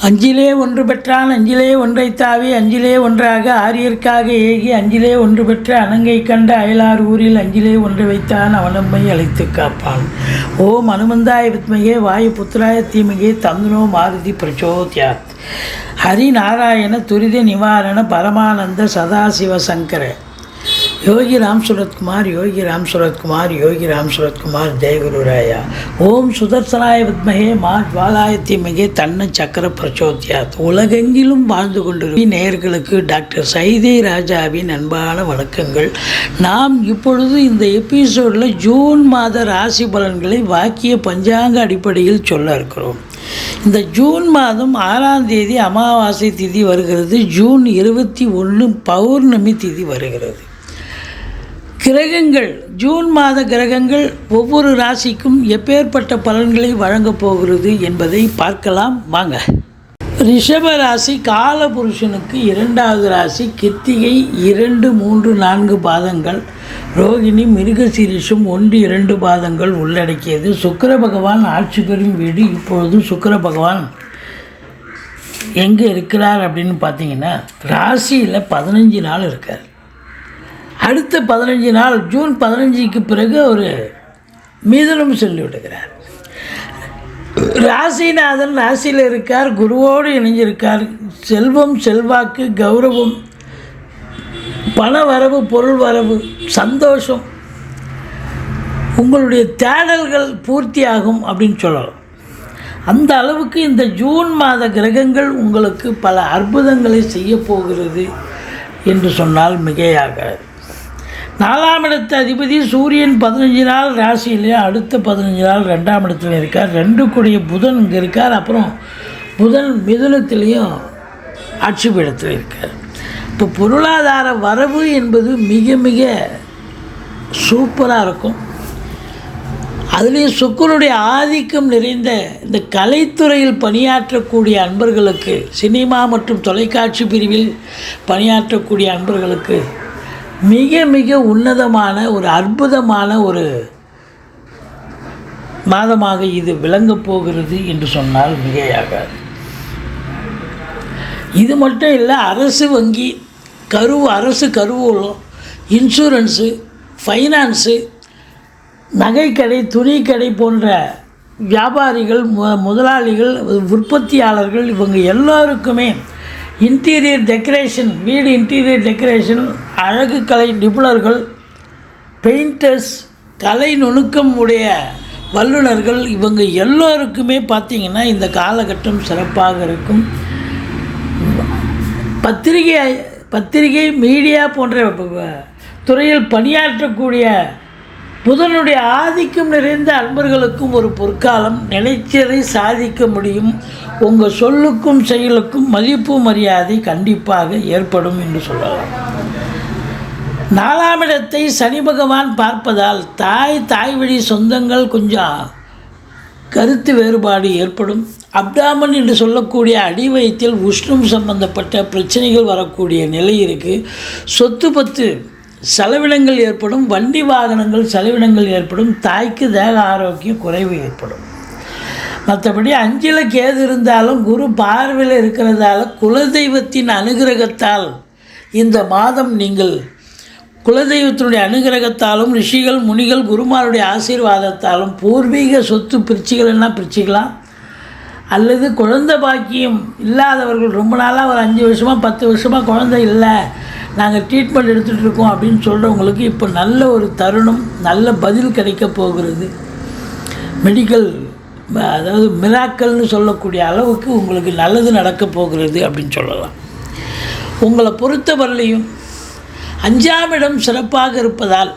அஞ்சிலே ஒன்று பெற்றான் அஞ்சிலே ஒன்றைத் தாவி அஞ்சிலே ஒன்றாக ஆரியர்க்காக ஏகி அஞ்சிலே ஒன்று பெற்ற அணங்கை கண்ட அயலார் ஊரில் அஞ்சிலே ஒன்று வைத்தான் அவனம்மை அழைத்து காப்பான். ஓம் அனுமந்தாய வித்மகே வாயு புத்திராய தீமகே தந்துனோ மாருதி பிரச்சோத்யாத். ஹரிநாராயண துரித நிவாரண பரமானந்த சதாசிவ சங்கர யோகி ராம் சுரத்குமார் யோகி ராம் சுரத்குமார் யோகி ராம் சுரத்குமார் ஜெயகுருராயா. ஓம் சுதர்சனாய வித்மகே மா ஜ்வாலாய தீமகே தன்ன சக்கர பிரச்சோத்யாத். உலகெங்கிலும் வாழ்ந்து கொண்டிருக்கும் நேயர்களுக்கு டாக்டர் சைதை ராஜாவின் அன்பான வணக்கங்கள். நாம் இப்பொழுது இந்த எபிசோடில் ஜூன் மாத ராசி பலன்களை வாக்கிய பஞ்சாங்க அடிப்படையில் சொல்ல இருக்கிறோம். இந்த ஜூன் மாதம் 6ஆம் தேதி அமாவாசை திதி வருகிறது. ஜூன் 21 பௌர்ணமி திதி வருகிறது. கிரகங்கள், ஜூன் மாத கிரகங்கள் ஒவ்வொரு ராசிக்கும் எப்பேற்பட்ட பலன்களை வழங்கப் போகிறது என்பதை பார்க்கலாம் வாங்க. ரிஷப ராசி காலபுருஷனுக்கு 2வது ராசி. கிருத்திகை 2, 3, 4 பாதங்கள், ரோகிணி மிருகசீரிஷம் 1, 2 பாதங்கள் உள்ளடக்கியது. சுக்கிர பகவான் ஆட்சி பெறும் வீடு. இப்பொழுது சுக்கிர பகவான் எங்கே இருக்கிறார் அப்படின்னு பார்த்தீங்கன்னா ராசியில் 15 நாள் இருக்கார். அடுத்த 15 நாள் ஜூன் 15க்கு பிறகு அவர் மிதுனம் சொல்லி விடுகிறார். ராசிநாதன் ராசியில் இருக்கார், குருவோடு இணைஞ்சிருக்கார். செல்வம், செல்வாக்கு, கௌரவம், பண வரவு, பொருள் வரவு, சந்தோஷம், உங்களுடைய தேடல்கள் பூர்த்தியாகும் அப்படின்னு சொல்லலாம். அந்த அளவுக்கு இந்த ஜூன் மாத கிரகங்கள் உங்களுக்கு பல அற்புதங்களை செய்ய போகிறது என்று சொன்னால் மிகையாகாது. 4ஆம் இடத்து அதிபதி சூரியன் 15 நாள் ராசியிலே, அடுத்த 15 நாள் 2ஆம் இடத்துல இருக்கார். 2 கூடிய புதன் இங்கே இருக்கார். அப்புறம் புதன் மிதுனத்திலையும் ஆட்சி பீடத்தில் இருக்கார். இப்போ பொருளாதார வரவு என்பது மிக மிக சூப்பராக இருக்கும். அதுலேயும் சுக்கிரனுடைய ஆதிக்கம் நிறைந்த இந்த கலைத்துறையில் பணியாற்றக்கூடிய அன்பர்களுக்கு, சினிமா மற்றும் தொலைக்காட்சி பிரிவில் பணியாற்றக்கூடிய அன்பர்களுக்கு மிக மிக உன்னதமான ஒரு அற்புதமான ஒரு மாதமாக இது விளங்கப் போகிறது என்று சொன்னால் மிகையாகாது. இது மட்டும் இல்லை, அரசு வங்கி, அரசு கருவூலம், இன்சூரன்ஸு, ஃபைனான்ஸு, நகைக்கடை, துணிக்கடை போன்ற வியாபாரிகள், முதலாளிகள், உற்பத்தியாளர்கள், இவங்க எல்லோருக்குமே இன்டீரியர் டெக்கரேஷன், வீடு இன்டீரியர் டெக்கரேஷன், அழகு கலை நிபுணர்கள், பெயிண்டர்ஸ், கலை நுணுக்கம் உடைய வல்லுநர்கள், இவங்க எல்லோருக்குமே பார்த்திங்கன்னா இந்த காலகட்டம் சிறப்பாக இருக்கும். பத்திரிகை மீடியா போன்ற துறையில் பணியாற்றக்கூடிய புதனுடைய ஆதிக்கம் நிறைந்த அன்பர்களுக்கும் ஒரு பொற்காலம். நினைச்சதை சாதிக்க முடியும். உங்கள் சொல்லுக்கும் செயலுக்கும் மதிப்பு மரியாதை கண்டிப்பாக ஏற்படும் என்று சொல்லலாம். 4ஆம் இடத்தை சனி பகவான் பார்ப்பதால் தாய் வழி சொந்தங்கள் கொஞ்சம் கருத்து வேறுபாடு ஏற்படும். அப்டாமன் என்று சொல்லக்கூடிய அடிவயத்தில் உஷ்ணம் சம்பந்தப்பட்ட பிரச்சனைகள் வரக்கூடிய நிலை இருக்குது. சொத்து பத்து செலவினங்கள் ஏற்படும். வண்டி வாகனங்கள் செலவினங்கள் ஏற்படும். தாய்க்கு தேக ஆரோக்கியம் குறைவு ஏற்படும். மற்றபடி 5ல் கேது இருந்தாலும் குரு பார்வையில் இருக்கிறதால குலதெய்வத்தின் அனுகிரகத்தால் இந்த மாதம் நீங்கள் குலதெய்வத்தினுடைய அனுகிரகத்தாலும் ரிஷிகள், முனிகள், குருமாருடைய ஆசீர்வாதத்தாலும் பூர்வீக சொத்து பிரிச்சுக்கலாம். அல்லது குழந்தை பாக்கியம் இல்லாதவர்கள், ரொம்ப நாளாக ஒரு 5 வருஷமாக 10 வருஷமாக குழந்தை இல்லை, நாங்கள் ட்ரீட்மெண்ட் எடுத்துகிட்டு இருக்கோம் அப்படின்னு சொல்கிறவங்களுக்கு இப்போ நல்ல ஒரு தருணம், நல்ல பதில் கிடைக்க போகிறது. மெடிக்கல், அதாவது மிராக்கல்னு சொல்லக்கூடிய அளவுக்கு உங்களுக்கு நல்லது நடக்க போகிறது அப்படின்னு சொல்லலாம். உங்களை பொறுத்தவரையிலையும் 5ஆம் இடம் சிறப்பாக இருப்பதால்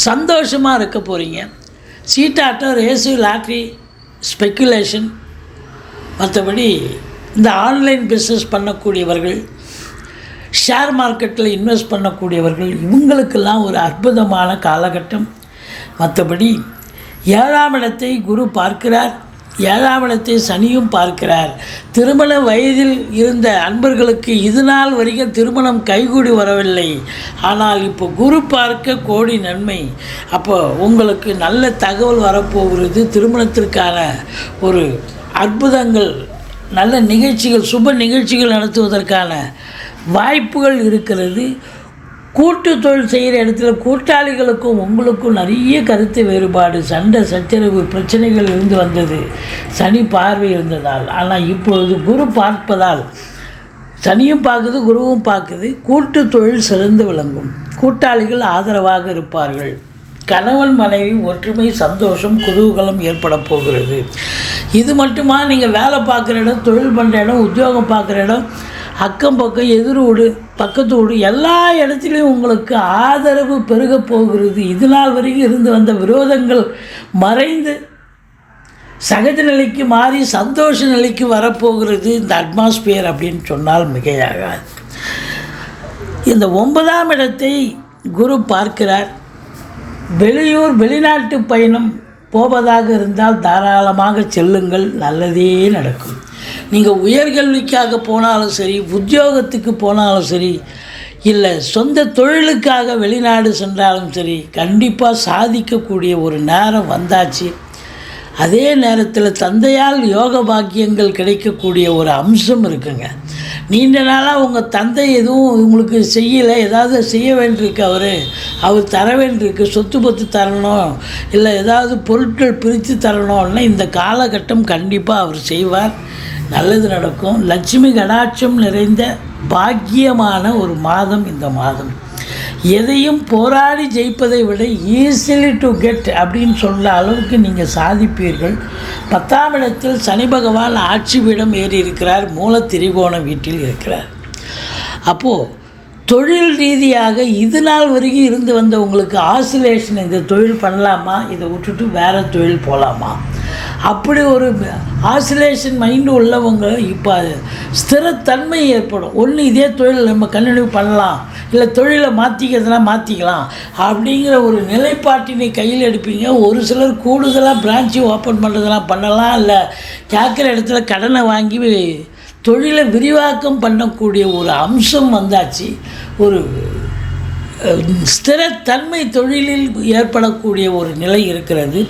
சந்தோஷமாக இருக்க போகிறீங்க. சீட்டாட்டம், ரேஸு, லாட்ரி, ஸ்பெக்குலேஷன், மற்றபடி இந்த ஆன்லைன் பிஸ்னஸ் பண்ணக்கூடியவர்கள், ஷேர் மார்க்கெட்டில் இன்வெஸ்ட் பண்ணக்கூடியவர்கள், இவங்களுக்கெல்லாம் ஒரு அற்புதமான காலகட்டம். மற்றபடி 7ஆம் இடத்தை குரு பார்க்கிறார். 7ஆம் இடத்தை சனியும் பார்க்கிறார். திருமண வயதில் இருந்த அன்பர்களுக்கு இது நாள் வரைக்கும் திருமணம் கைகூடி வரவில்லை. ஆனால் இப்போ குரு பார்க்க கோடி நன்மை. அப்போ உங்களுக்கு நல்ல தகவல் வரப்போகிறது. திருமணத்திற்கான ஒரு அற்புதங்கள் நல்ல நிகழ்ச்சிகள், சுப நிகழ்ச்சிகள் நடத்துவதற்கான வாய்ப்புகள் இருக்கிறது. கூட்டு தொழில் செய்கிற இடத்துல கூட்டாளிகளுக்கும் உங்களுக்கும் நிறைய கருத்து வேறுபாடு, சண்டை சச்சரவு பிரச்சனைகள் இருந்து வந்தது சனி பார்வை இருந்ததால். ஆனால் இப்பொழுது குரு பார்ப்பதால், சனியும் பார்க்குது குருவும் பார்க்குது, கூட்டு தொழில் சிறந்து விளங்கும். கூட்டாளிகள் ஆதரவாக இருப்பார்கள். கணவன் மனைவி ஒற்றுமை, சந்தோஷம், குதூகலம் ஏற்பட போகிறது. இது மட்டுமா, நீங்கள் வேலை பார்க்குற இடம், தொழில் பண்ணுற இடம், உத்தியோகம் பார்க்குற இடம், அக்கம் பக்கம், எதிர் வீடு, பக்கத்து வீடு, எல்லா இடத்துலையும் உங்களுக்கு ஆதரவு பெருக போகிறது. இது நாள் வரைக்கும் இருந்து வந்த விரோதங்கள் மறைந்து சகஜ நிலைக்கு மாறி சந்தோஷ நிலைக்கு வரப்போகிறது இந்த அட்மாஸ்பியர் அப்படின்னு சொன்னால் மிகையாகாது. இந்த 9ஆம் இடத்தை குரு பார்க்கிறார். வெளியூர் வெளிநாட்டு பயணம் போவதாக இருந்தால் தாராளமாக செல்லுங்கள், நல்லதே நடக்கும். நீங்கள் உயர்கல்விக்காக போனாலும் சரி, உத்தியோகத்துக்கு போனாலும் சரி, இல்லை சொந்த தொழிலுக்காக வெளிநாடு சென்றாலும் சரி, கண்டிப்பாக சாதிக்கக்கூடிய ஒரு நேரம் வந்தாச்சு. அதே நேரத்தில் தந்தையால் யோக பாக்கியங்கள் கிடைக்கக்கூடிய ஒரு அம்சம் இருக்குங்க. நீண்ட நாளாக உங்கள் தந்தை எதுவும் உங்களுக்கு செய்யலை, ஏதாவது செய்ய வேண்டியிருக்கு, அவர் தர வேண்டியிருக்கு, சொத்து பத்து தரணும், இல்லை ஏதாவது பொருட்கள் பிரித்து தரணும்னா இந்த காலகட்டம் கண்டிப்பாக அவர் செய்வார். நல்லது நடக்கும். லட்சுமி கடாட்சம் நிறைந்த பாக்கியமான ஒரு மாதம் இந்த மாதம். எதையும் போராடி ஜெயிப்பதை விட ஈஸிலி டு கெட் அப்படின்னு சொல்கிற அளவுக்கு நீங்கள் சாதிப்பீர்கள். 10ஆம் இடத்தில் சனி பகவான் ஆட்சி பீடம் ஏறி இருக்கிறார், மூல திரிகோண வீட்டில் இருக்கிறார். அப்போது தொழில் ரீதியாக இது நாள் வரைக்கும் இருந்து வந்த உங்களுக்கு ஆசிலேஷன், இந்த தொழில் பண்ணலாமா, இதை விட்டுட்டு வேறு தொழில் போகலாமா, அப்படி ஒரு ஆசிலேஷன் மைண்டு உள்ளவங்க இப்போ ஸ்திரத்தன்மை ஏற்படும். ஒன்று இதே தொழில் நம்ம கண்டினியூ பண்ணலாம், இல்லை தொழிலை மாற்றிக்கிறதுனா மாற்றிக்கலாம் அப்படிங்கிற ஒரு நிலைப்பாட்டினை கையில் எடுப்பீங்க. ஒரு சிலர் கூடுதலாக பிரான்ச்சு ஓப்பன் பண்ணுறதுலாம் பண்ணலாம், இல்லை கேட்குற இடத்துல கடனை வாங்கி தொழிலை விரிவாக்கம் பண்ணக்கூடிய ஒரு அம்சம் வந்தாச்சு. ஒரு ஸ்திரத்தன்மை தொழிலில் ஏற்படக்கூடிய ஒரு நிலை இருக்கிறது.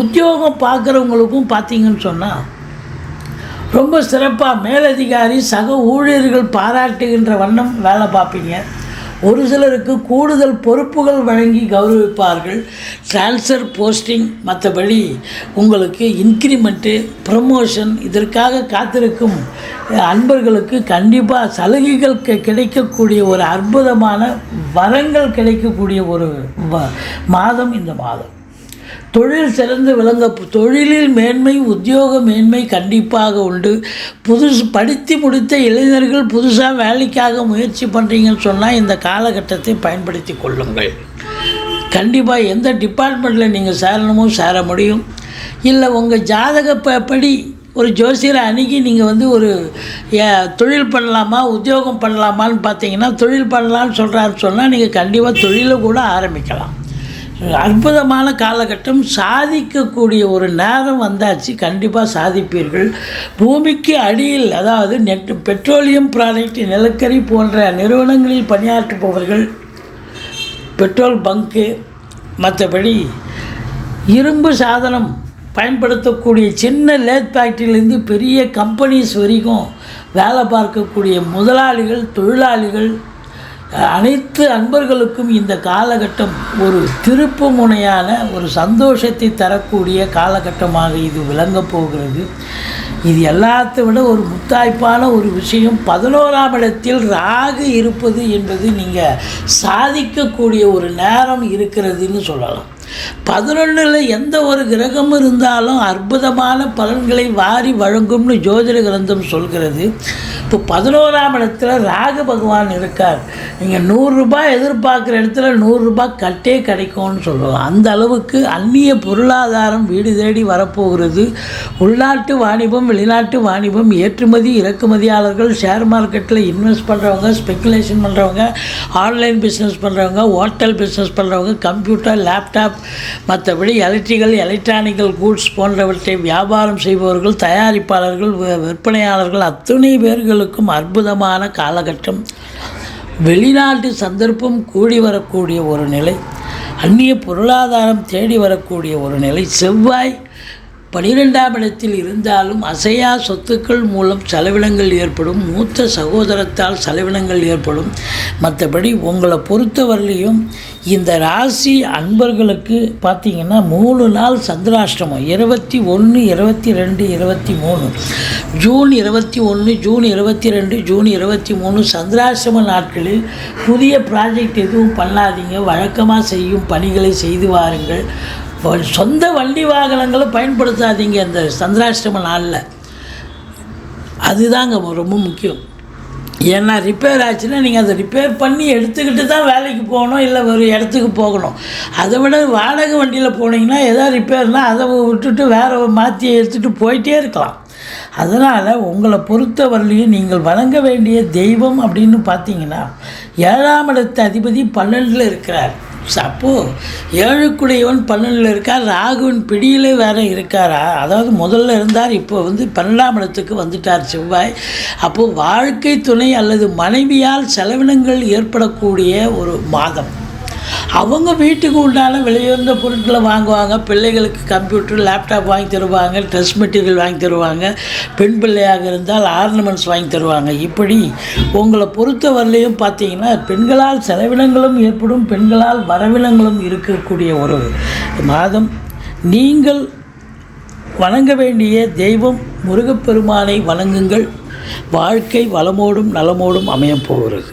உத்தியோகம் பார்க்குறவங்களுக்கும் பார்த்தீங்கன்னு சொன்னால் ரொம்ப சிறப்பாக மேலதிகாரி சக ஊழியர்கள் பாராட்டுகின்ற வண்ணம் வேலை பார்ப்பீங்க. ஒரு சிலருக்கு கூடுதல் பொறுப்புகள் வழங்கி கௌரவிப்பார்கள். ட்ரான்ஸ்ஃபர், போஸ்டிங், மற்றபடி உங்களுக்கு இன்க்ரிமெண்ட்டு, ப்ரமோஷன், இதற்காக காத்திருக்கும் அன்பர்களுக்கு கண்டிப்பாக சலுகைகள் கிடைக்கக்கூடிய ஒரு அற்புதமான வரங்கள் கிடைக்கக்கூடிய ஒரு மாதம் இந்த மாதம். தொழில் சிறந்து விளங்க, தொழிலில் மேன்மை, உத்தியோக மேன்மை கண்டிப்பாக உண்டு. படித்து முடித்த இளைஞர்கள் புதுசாக வேலைக்காக முயற்சி பண்ணுறீங்கன்னு சொன்னால் இந்த காலகட்டத்தை பயன்படுத்தி கொள்ளுங்கள். கண்டிப்பாக எந்த டிபார்ட்மெண்ட்டில் நீங்கள் சேரணுமோ சேர முடியும். இல்லை உங்கள் ஜாதகப்படி ஒரு ஜோசியரை அணுகி நீங்கள் ஒரு தொழில் பண்ணலாமா, உத்தியோகம் பண்ணலாமான்னு பார்த்தீங்கன்னா, தொழில் பண்ணலான்னு சொல்கிறாருன்னு சொன்னால் நீங்கள் கண்டிப்பாக தொழிலை கூட ஆரம்பிக்கலாம். அற்புதமான காலகட்டம், சாதிக்கக்கூடிய ஒரு நேரம் வந்தாச்சு. கண்டிப்பாக சாதிப்பீர்கள். பூமிக்கு அடியில், அதாவது பெட்ரோலியம் ப்ராடக்ட், நிலக்கரி போன்ற நிறுவனங்களில் பணியாற்றுபவர்கள், பெட்ரோல் பங்கு, மற்றபடி இரும்பு சாதனம் பயன்படுத்தக்கூடிய சின்ன லேத் ஃபேக்ட்ரியிலேருந்து பெரிய கம்பெனிஸ் வரைக்கும் வேலை பார்க்கக்கூடிய முதலாளிகள், தொழிலாளிகள், அனைத்து அன்பர்களுக்கும் இந்த காலகட்டம் ஒரு திருப்பு முனையான ஒரு சந்தோஷத்தை தரக்கூடிய காலகட்டமாக இது விளங்கப் போகிறது. இது எல்லாத்தை விட ஒரு முத்தாய்ப்பான ஒரு விஷயம், 11ஆம் இடத்தில் ராகு இருப்பது என்பது நீங்கள் சாதிக்கக்கூடிய ஒரு நேரம் இருக்கிறதுன்னு சொல்லலாம். 11ல் எந்த ஒரு கிரகம் இருந்தாலும் அற்புதமான பலன்களை வாரி வழங்கும்னு ஜோதிட கிரந்தம் சொல்கிறது. இப்போ 11ஆம் இடத்துல ராகு பகவான் இருக்கார். நீங்கள் 100 ரூபாய் எதிர்பார்க்குற இடத்துல 100 ரூபாய் கட்டே கிடைக்கும்னு சொல்லலாம். அந்த அளவுக்கு அந்நிய பொருளாதாரம் வீடு தேடி வரப்போகிறது. உள்நாட்டு வாணிபம், வெளிநாட்டு வாணிபம், ஏற்றுமதி இறக்குமதியாளர்கள், ஷேர் மார்க்கெட்டில் இன்வெஸ்ட் பண்ணுறவங்க, ஸ்பெக்குலேஷன் பண்ணுறவங்க, ஆன்லைன் பிஸ்னஸ் பண்ணுறவங்க, ஹோட்டல் பிஸ்னஸ் பண்ணுறவங்க, கம்ப்யூட்டர், லேப்டாப், மற்றபடி எலக்ட்ரானிக்கல் கூட்ஸ் போன்றவற்றை வியாபாரம் செய்பவர்கள், தயாரிப்பாளர்கள், விற்பனையாளர்கள், அத்தனை பேர்களுக்கும் அற்புதமான காலகட்டம். வெளிநாட்டு சந்தர்ப்பம் கூடி வரக்கூடிய ஒரு நிலை, அந்நிய பொருளாதாரம் தேடி வரக்கூடிய ஒரு நிலை. செவ்வாய் 12ஆம் இடத்தில் இருந்தாலும் அசையா சொத்துக்கள் மூலம் செலவினங்கள் ஏற்படும், மூத்த சகோதரத்தால் செலவினங்கள் ஏற்படும். மற்றபடி உங்களை பொறுத்தவரையிலையும் இந்த ராசி அன்பர்களுக்கு பார்த்திங்கன்னா 3 நாள் சந்திராஷ்டமம் 21, 22, 23, ஜூன் 21, ஜூன் 22, ஜூன் 23 சந்திராஷ்டம நாட்களில் புதிய ப்ராஜெக்ட் எதுவும் பண்ணாதீங்க. வழக்கமாக செய்யும் பணிகளை செய்து வாருங்கள். சொந்த வண்டி வாகனங்களை பயன்படுத்தாதீங்க இந்த சந்திராஷ்டம நாளில். அதுதாங்க ரொம்ப முக்கியம். ஏன்னா ரிப்பேர் ஆச்சுன்னா நீங்கள் அதை ரிப்பேர் பண்ணி எடுத்துக்கிட்டு தான் வேலைக்கு போகணும், இல்லை ஒரு இடத்துக்கு போகணும். அதை விட வாடகை வண்டியில் போனீங்கன்னா எதாவது ரிப்பேர்னால் அதை விட்டுட்டு வேறு மாற்றி எடுத்துகிட்டு போயிட்டே இருக்கலாம். அதனால் உங்களை பொறுத்தவரையிலையும் நீங்கள் வணங்க வேண்டிய தெய்வம் அப்படின்னு பார்த்தீங்கன்னா 7ஆம் இடத்து அதிபதி 12ல் இருக்கிறார். அப்போது 7க்குடையவன் 12ல் இருக்கார். ராகுவின் பிடியிலே வேறு இருக்காரா, அதாவது முதல்ல இருந்தார், இப்போ 12ஆம் இடத்துக்கு வந்துட்டார் செவ்வாய். அப்போது வாழ்க்கை துணை அல்லது மனைவியால் செலவினங்கள் ஏற்படக்கூடிய ஒரு மாதம். அவங்க வீட்டுக்கு உண்டான விலையுயர்ந்த பொருட்களை வாங்குவாங்க. பிள்ளைகளுக்கு கம்ப்யூட்டர், லேப்டாப் வாங்கி தருவாங்க, ட்ரெஸ் மெட்டீரியல் வாங்கி தருவாங்க. பெண் பிள்ளையாக இருந்தால் ஆர்னமெண்ட்ஸ் வாங்கி தருவாங்க. இப்படி உங்களை பொறுத்தவரையிலையும் பார்த்தீங்கன்னா பெண்களால் செலவினங்களும் ஏற்படும், பெண்களால் வரவினங்களும் இருக்கக்கூடிய ஒரு மாதம். நீங்கள் வணங்க வேண்டிய தெய்வம் முருகப்பெருமானை வணங்குங்கள். வாழ்க்கை வளமோடும் நலமோடும் அமையப் போகிறது.